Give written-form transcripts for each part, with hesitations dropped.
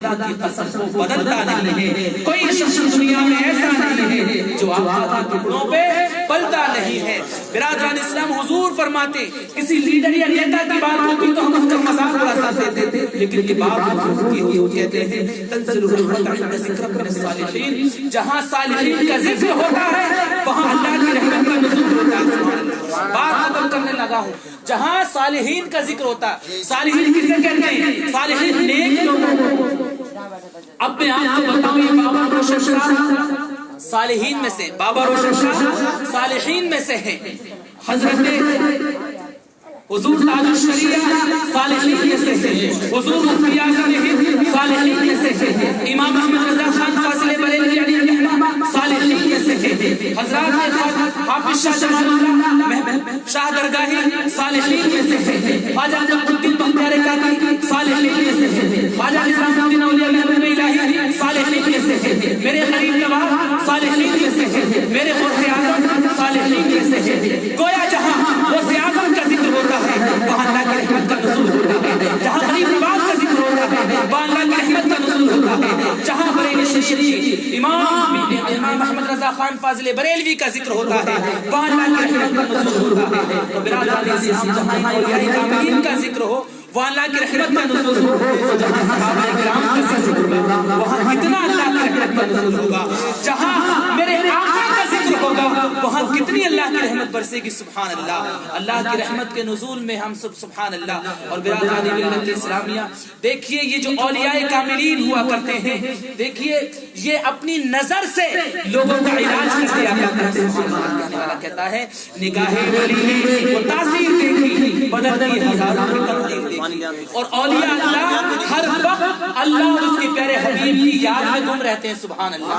اللہ کی قسم کو بدلتا نہیں ہے. کوئی شخص دنیا میں ایسا نہیں ہے جو آقا کے ٹکڑوں پہ پلتا نہیں ہے. برادران اسلام حضور فرماتے کسی لیڈر یا نیتا کی بات ہوتی تو ہم اس کا مذاق اڑا دیتے تھے، لیکن یہ بات حضور کی ہوئی کہتے ہیں تنزل الرحمت عند ذکر من الصالحین. جہاں صالحین کا ذکر ہوتا ہے وہاں اللہ کی رحمت کا نزول ہوتا ہے. سبحان اللہ. بات ختم کرنے لگا ہوں. جہاں صالحین کا ذکر ہوتا ہے، صالحین کسے کہتے ہیں؟ صالحین نیک لوگوں کو. اب میں آپ کو بتاؤں یہ بابا روشن شاہ صالحین میں سے، بابا روشن شاہ صالحین میں سے ہے. حضرت حضور تاج الشریعہ صالحین میں سے ہے. حضور مفتی اعظم ہند صالحین میں سے ہے. امام احمد رضا خان فاضل بریلوی علیہ الرحمہ صالحین میں سے ہے. حضرات حافظ شاہ جمال اللہ شاہ درگاہی صالحین میں سے ہے. خواجہ نجم الدین بختیار کاکی صالحین میں سے ہے. خواجہ نظام الدین اولیاء محبوب الہی صالحین میں سے ہے. میرے غریب نواز صالحین میں سے ہے. میرے غوث اعظم صالحین میں سے ہے. گویا جہاں غوث اعظم کا ذکر ہوتا ہے وہاں اللہ کی رحمت کا نزول ہوتا ہے. جہاں غریب نواز کا ذکر ہوتا ہے وہاں اللہ کی رحمت کا نزول ہوتا ہے. جہاں بریلی شریف امام احمد رضا خان فاضل بریلوی کا ذکر ہوتا ہے وہاں اللہ کی رحمت کا نزول ہوتا ہے. تو برادران اسلام جہاں اولیاء کاملین کا ذکر ہو وہاں اللہ کی رحمت کا نزول ہو. جہاں صحابہ کرام کا ذکر ہوگا وہاں کتنا اللہ کی رحمت کا نزول ہوگا. جہاں میرے آقا کا ذکر ہوگا وہاں کتنی اللہ کی رحمت برسے گی. سبحان اللہ. اللہ کی رحمت کے نزول میں ہم سب سبحان اللہ. اور برادران ملت اسلامیہ دیکھیے یہ جو اولیاء کاملین ہوا کرتے ہیں، دیکھیے یہ اپنی نظر سے لوگوں کا علاج کر دیا کرتے ہیں. سبحان اللہ. کہنے والا کہتا ہے نگاہیں ولی وہ تاثیر دیکھی بدلتی ہزاروں کی تقدیر دیکھی. اور اولیاء اللہ ہر وقت اللہ اور اس کے پیارے حبیب کی یاد میں گم رہتے ہیں. سبحان اللہ.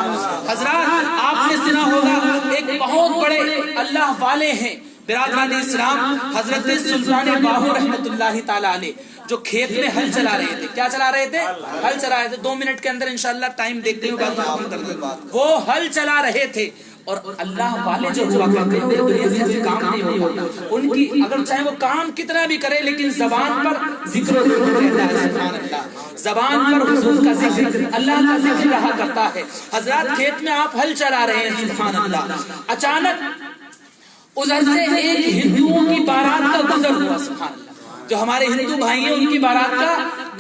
حضرات آپ نے سنا ہوگا ایک بہت بڑے اللہ والے ہیں برادران اسلام، حضرت سلطان باہو رحمت اللہ تعالی علیہ، جو کھیت میں ہل چلا رہے تھے. کیا چلا رہے تھے؟ ہل چلا رہے تھے. 2 منٹ کے اندر انشاءاللہ ٹائم دیکھتے ہوئے بات کر دیں. وہ ہل چلا رہے تھے اور اللہ والے جو ہوا کرتے ہیں دنیا سے کام نہیں ہوتا. ان کی اگر چاہے وہ کام کتنا بھی کرے لیکن زبان پر ذکر رہتا ہے. سبحان اللہ. زبان پر حضور کا ذکر، اللہ کا ذکر رہا کرتا ہے. حضرات کھیت میں آپ ہل چلا رہے ہیں. سبحان اللہ. اچانک ادھر سے ایک ہندوؤں کی بارات کا گزر ہوا. سبحان اللہ. جو ہمارے ہندو بھائی ہیں ان کی بارات کا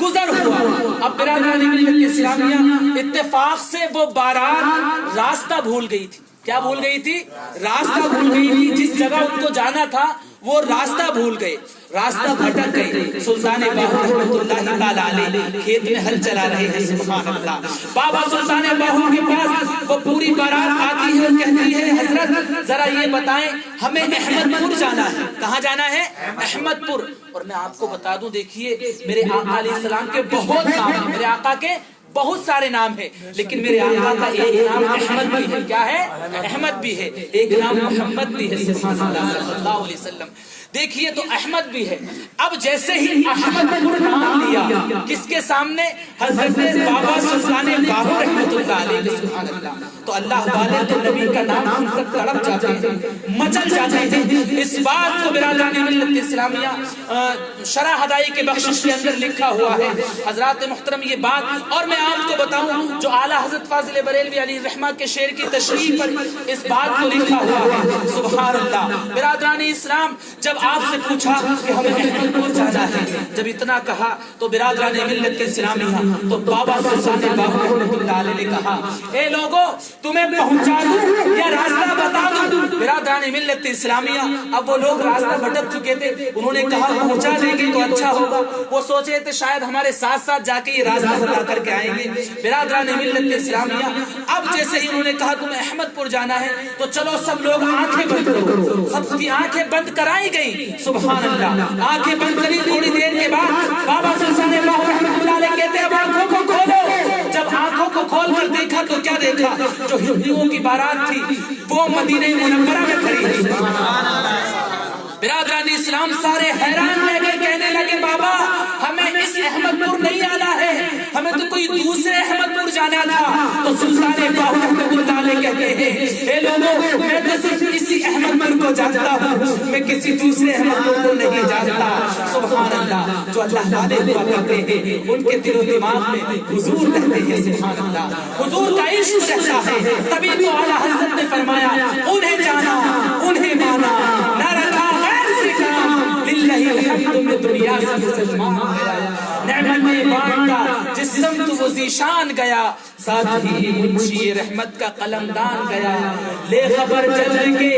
گزر ہوا. اب برادران ملت اسلامیہ اتفاق سے وہ بارات راستہ بھول گئی تھی. کیا بھول گئی تھی؟ راستہ بھول گئی تھی. جس جگہ ان کو جانا تھا وہ راستہ بھول گئے، راستہ بھٹک گئے. سلطان باہو رحمت اللہ تعالی علیہ کھیت میں ہل چلا رہے ہیں. سبحان اللہ. بابا سلطان باہو کے پاس وہ پوری بارات آتی ہے اور کہتی ہے حضرت ذرا یہ بتائیں ہمیں احمد پور جانا ہے. کہاں جانا ہے؟ احمد پور. اور میں آپ کو بتا دوں دیکھیے میرے آقا علیہ السلام کے بہت نام ہیں، میرے آقا کے بہت سارے نام ہیں، لیکن میرے آقا کا ایک نام احمد بھی ہے. کیا ہے؟ احمد بھی ہے. ایک نام محمد بھی ہے. سبحان اللہ صلی اللہ علیہ وسلم. دیکھیے تو احمد بھی ہے. اب جیسے ہی احمد پور نام لیا کس کے سامنے؟ حضرت بابا سلطان باہو رحمت اللہ علیہ. سبحان اللہ. تو اللہ والے تو نبی کا نام سن کر تڑپ جاتے ہیں، مچل جاتے ہیں. اس بات کو برادران ملت اسلامیہ شرح ہدائی کے بخشش کے اندر لکھا ہوا ہے. حضرات محترم یہ بات، اور میں آپ کو بتاؤں جو اعلیٰ حضرت فاضل بریلوی علیہ الرحمہ کے شعر کی تشریح پر اس بات کو لکھا ہوا ہے. سبحان اللہ. برادران اسلام جب آپ سے پوچھا کہ ہمیں احمد پور جانا ہے، جب اتنا کہا تو برادران ملت اسلامیہ تو بابا سلطان باہو رحمت اللہ علیہ نے کہا اے لوگو تمہیں پہنچا دوں یا راستہ بتا دوں؟ برادران ملت اسلامیہ اب وہ لوگ راستہ بھٹک چکے تھے. انہوں نے کہا پہنچا دیں گے تو اچھا ہوگا. وہ سوچے تھے شاید ہمارے ساتھ ساتھ جا کے یہ راستہ بتا کر کے آئیں گے. برادران ملت اسلامیہ اب جیسے ہی انہوں نے کہا تمہیں احمد پور جانا ہے تو چلو سب لوگ آنکھیں بند کرو. سب کی آنکھیں بند کرائی گئی. سبحان اللہ. آنکھیں بند کری. تھوڑی دیر کے بعد بابا سلطان باہو رحمت اللہ علیہ کہتے ہیں اب آنکھوں کو کھولو. جب آنکھوں کو کھول کر دیکھا تو کیا دیکھا؟ جو ہندوؤں کی بارات تھی وہ مدینہ منورہ میں کھڑی تھی. برادران اسلام سارے حیران رہ گئے، کہنے لگے بابا ہمیں اس احمد پور نہیں آنا ہے، ہمیں تو کوئی دوسرے احمد پور جانا تھا. تو سلطان باہو رحمت اللہ علیہ کہتے ہیں اے لوگوں میں تو صرف اس کسی احمد نور کو جانتا ہوں، میں کسی دوسرے احمد نور کو نہیں جانتا۔ سبحان اللہ، جو اللہ والے ہوا کرتے ہیں ان کے دل و دماغ میں حضور رہتے ہیں۔ سبحان اللہ، حضور کا عشق رہتا ہے، تبھی تو اعلیٰ حضرت نے فرمایا انہیں جانا انہیں مانا، نہ رکھا غیر سے کام، للہ الحمد میں دنیا سے مسلمان گیا، نعمتیں بانٹا جس سمت وہ ذیشان گیا، ساتھ ہی منشی رحمت کا قلمدان گیا، لے خبر چل کے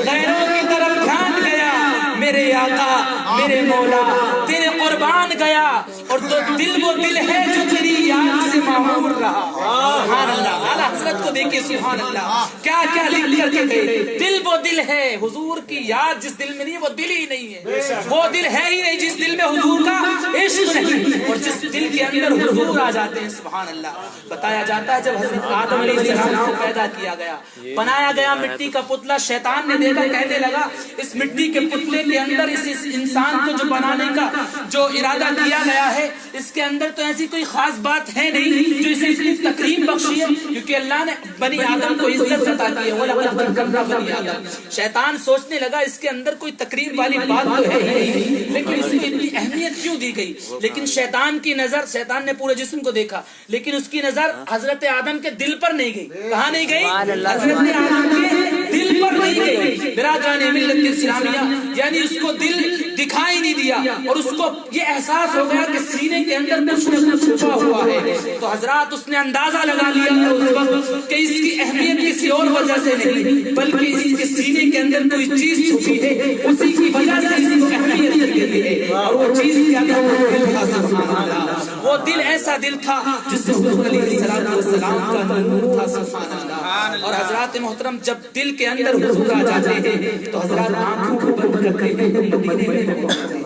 غیروں کی طرف دھیان گیا، میرے آقا میرے مولا تیرے قربان گیا، اور تو دل وہ دل ہے جو تیری یاد سے معمور رہا۔ سبحان اللہ، اعلیٰ حضرت کو دیکھیں، سبحان اللہ کیا کیا لکھ کر کے گئے، دل وہ دل ہے، حضور کی یاد جس دل میں نہیں وہ دل ہی نہیں ہے، وہ دل ہے ہی نہیں جس دل میں حضور کا عشق نہیں، اور جس دل کے اندر حضور آ جاتے ہیں۔ سبحان اللہ، بتایا جاتا ہے جب حضرت آدم علیہ السلام کو پیدا کیا گیا، بنایا گیا مٹی کا پتلا، شیطان نے دیکھا، کہنے لگا اس مٹی کے پتلے کے اندر اس انسان کو جو بنانے کا جو ارادہ کیا گیا ہے، اس کے اندر تو ایسی کوئی خاص بات ہے نہیں جو اسے اتنی تکریم بخشی ہے، کیونکہ اللہ نے بنی آدم کو عزت عطا کی ہے، وَلَقَدْ كَرَّمْنَا بَنِي آدَمَ۔ شیطان سوچنے لگا اس کے اندر کوئی تکریم والی بات تو ہے ہی نہیں، لیکن اس کی اتنی اہمیت کیوں دی گئی؟ لیکن شیطان کی نظر، شیطان نے پورے جسم کو دیکھا، لیکن اس کی نظر حضرت آدم کے دل پر نہیں گئی۔ کہاں نہیں گئی؟ حضرت آدم کے دل پر نہیں گئی۔ برادران ملت اسلامیہ، یعنی اس کو دل دکھائی نہیں دیا، اور اس کو یہ احساس ہو گیا کہ سینے کے اندر کچھ نہ کچھ چھپا ہوا ہے، تو حضرات اس نے اندازہ لگا لیا تھا اس وقت کہ اس کی اہمیت کسی اور وجہ سے نہیں، بلکہ اس کے سینے کے اندر کوئی چیز چھپی ہے، اسی کی وجہ سے اس کو اہمیت دی گئی ہے، اور وہ چیز کیا تھا؟ دل تھا۔ سبحان اللہ، وہ دل ایسا دل تھا جس میں حضور علیہ السلام کا نور تھا۔ سبحان اللہ، اور حضرات محترم جب دل کے اندر حضور آ جاتے ہیں تو حضرات آنکھوں کو بند کرتے ہیں، مدینے میں پہنچتے ہیں۔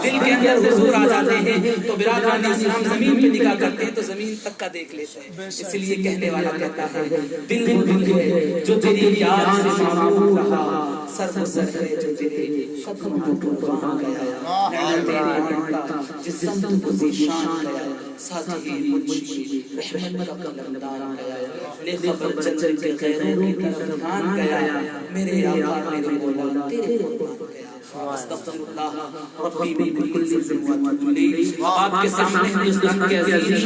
دل کے اندر حضور آ جاتے ہیں تو برادران اسلام زمین پہ نگاہ کرتے ہیں تو زمین تک کا دیکھ لیتے ہیں۔ اس لیے کہنے والا کہتا ہے دل وہ دل ہے جو تیری یاد سے معمور رہا، سر وہ سر ہے جو تیرے قدم کو قربان گیا، نعمتیں بانٹا جس سمت کو ذیشان گیا، ساتھ ہی منشی رحمت کا قلمدان گیا، لے خبر چل کے غیروں کی طرف دھیان گیا، میرے آقا میرے مولا تیرے قربان گیا۔ استغفر اللہ ربی من کل ذنب و اتوب الیہ۔ آپ کے سامنے ہندوستان کے عزیز